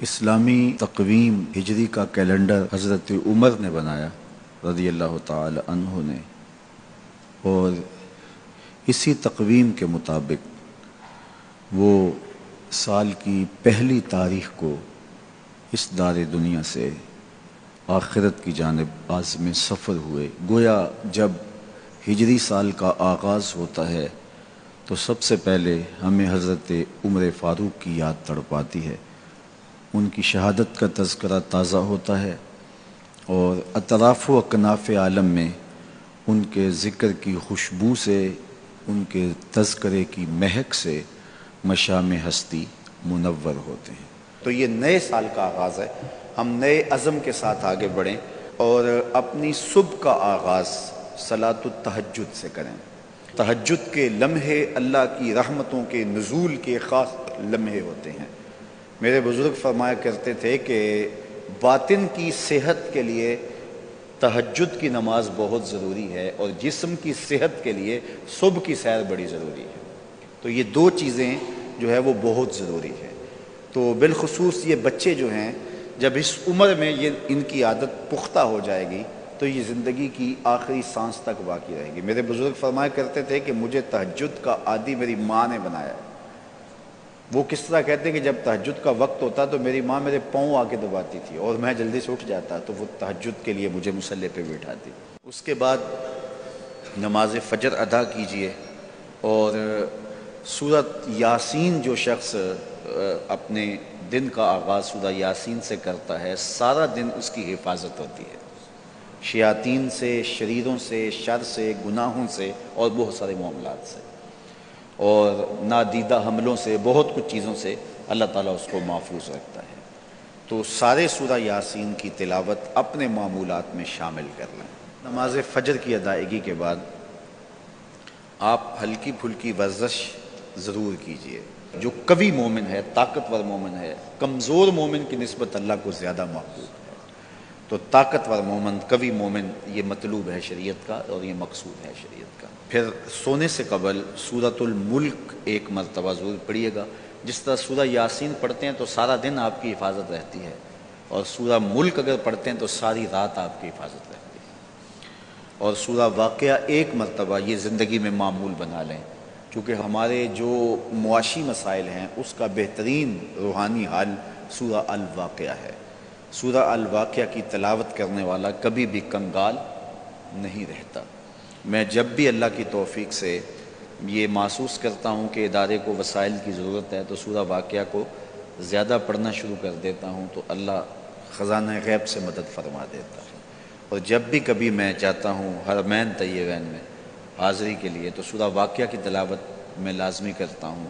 اسلامی تقویم ہجری کا کیلنڈر حضرت عمر نے بنایا رضی اللہ تعالی عنہ نے، اور اسی تقویم کے مطابق وہ سال کی پہلی تاریخ کو اس دار دنیا سے آخرت کی جانب عازم سفر ہوئے۔ گویا جب ہجری سال کا آغاز ہوتا ہے تو سب سے پہلے ہمیں حضرت عمر فاروق کی یاد تڑپاتی ہے، ان کی شہادت کا تذکرہ تازہ ہوتا ہے، اور اطراف و اکناف عالم میں ان کے ذکر کی خوشبو سے، ان کے تذکرے کی مہک سے مشام ہستی منور ہوتے ہیں۔ تو یہ نئے سال کا آغاز ہے، ہم نئے عزم کے ساتھ آگے بڑھیں اور اپنی صبح کا آغاز صلاۃ التہجد سے کریں۔ تہجد کے لمحے اللہ کی رحمتوں کے نزول کے خاص لمحے ہوتے ہیں۔ میرے بزرگ فرمایا کرتے تھے کہ باطن کی صحت کے لیے تہجد کی نماز بہت ضروری ہے، اور جسم کی صحت کے لیے صبح کی سیر بڑی ضروری ہے۔ تو یہ دو چیزیں جو ہے وہ بہت ضروری ہے۔ تو بالخصوص یہ بچے جو ہیں، جب اس عمر میں ان کی عادت پختہ ہو جائے گی تو یہ زندگی کی آخری سانس تک باقی رہے گی۔ میرے بزرگ فرمایا کرتے تھے کہ مجھے تہجد کا عادی میری ماں نے بنایا ہے۔ وہ کس طرح کہتے ہیں کہ جب تہجد کا وقت ہوتا تو میری ماں میرے پاؤں آ کے دباتی تھی، اور میں جلدی سے اٹھ جاتا تو وہ تہجد کے لیے مجھے مصلی پہ بٹھاتی۔ اس کے بعد نماز فجر ادا کیجئے، اور سورۃ یاسین جو شخص اپنے دن کا آغاز سورہ یاسین سے کرتا ہے، سارا دن اس کی حفاظت ہوتی ہے، شیاطین سے، شریروں سے، شر سے، گناہوں سے، اور بہت سارے معاملات سے، اور نادیدہ حملوں سے، بہت کچھ چیزوں سے اللہ تعالیٰ اس کو محفوظ رکھتا ہے۔ تو سارے سورہ یاسین کی تلاوت اپنے معمولات میں شامل کر لیں۔ نماز فجر کی ادائیگی کے بعد آپ ہلکی پھلکی ورزش ضرور کیجئے۔ جو قوی مومن ہے، طاقتور مومن ہے، کمزور مومن کی نسبت اللہ کو زیادہ محبوب ہے۔ تو طاقتور مومن، قوی مومن، یہ مطلوب ہے شریعت کا، اور یہ مقصود ہے شریعت کا۔ پھر سونے سے قبل سورۃ الملک ایک مرتبہ ضرور پڑھیے گا۔ جس طرح سورہ یاسین پڑھتے ہیں تو سارا دن آپ کی حفاظت رہتی ہے، اور سورہ ملک اگر پڑھتے ہیں تو ساری رات آپ کی حفاظت رہتی ہے۔ اور سورہ واقعہ ایک مرتبہ یہ زندگی میں معمول بنا لیں، کیونکہ ہمارے جو معاشی مسائل ہیں اس کا بہترین روحانی حل سورہ الواقعہ ہے۔ سورہ الواقعہ کی تلاوت کرنے والا کبھی بھی کنگال نہیں رہتا۔ میں جب بھی اللہ کی توفیق سے یہ محسوس کرتا ہوں کہ ادارے کو وسائل کی ضرورت ہے تو سورہ واقعہ کو زیادہ پڑھنا شروع کر دیتا ہوں، تو اللہ خزانہ غیب سے مدد فرما دیتا ہے۔ اور جب بھی کبھی میں چاہتا ہوں حرمین طیبین میں حاضری کے لیے، تو سورہ واقعہ کی تلاوت میں لازمی کرتا ہوں،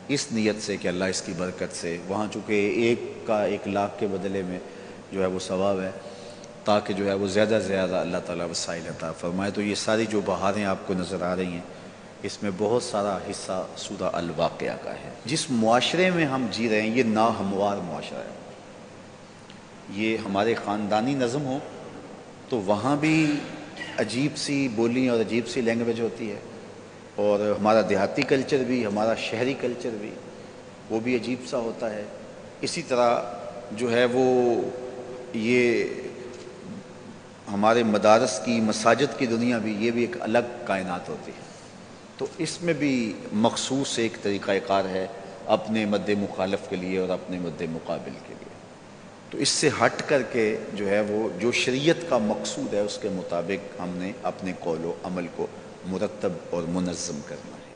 اس نیت سے کہ اللہ اس کی برکت سے، وہاں چونکہ ایک کا 1,00,000 کے بدلے میں جو ہے وہ ثواب ہے، تاکہ جو ہے وہ زیادہ سے زیادہ اللہ تعالیٰ وسائل عطا فرمائے۔ تو یہ ساری جو بہاریں آپ کو نظر آ رہی ہیں، اس میں بہت سارا حصہ سورہ الواقعہ کا ہے۔ جس معاشرے میں ہم جی رہے ہیں یہ ناہموار معاشرہ ہے۔ یہ ہمارے خاندانی نظم ہو تو وہاں بھی عجیب سی بولی اور عجیب سی لینگویج ہوتی ہے، اور ہمارا دیہاتی کلچر بھی، ہمارا شہری کلچر بھی، وہ بھی عجیب سا ہوتا ہے۔ اسی طرح جو ہے وہ یہ ہمارے مدارس کی، مساجد کی دنیا بھی، یہ بھی ایک الگ کائنات ہوتی ہے۔ تو اس میں بھی مخصوص ایک طریقہ کار ہے اپنے مد مخالف کے لیے اور اپنے مد مقابل کے لیے۔ تو اس سے ہٹ کر کے جو ہے وہ جو شریعت کا مقصود ہے اس کے مطابق ہم نے اپنے قول و عمل کو مرتب اور منظم کرنا ہے۔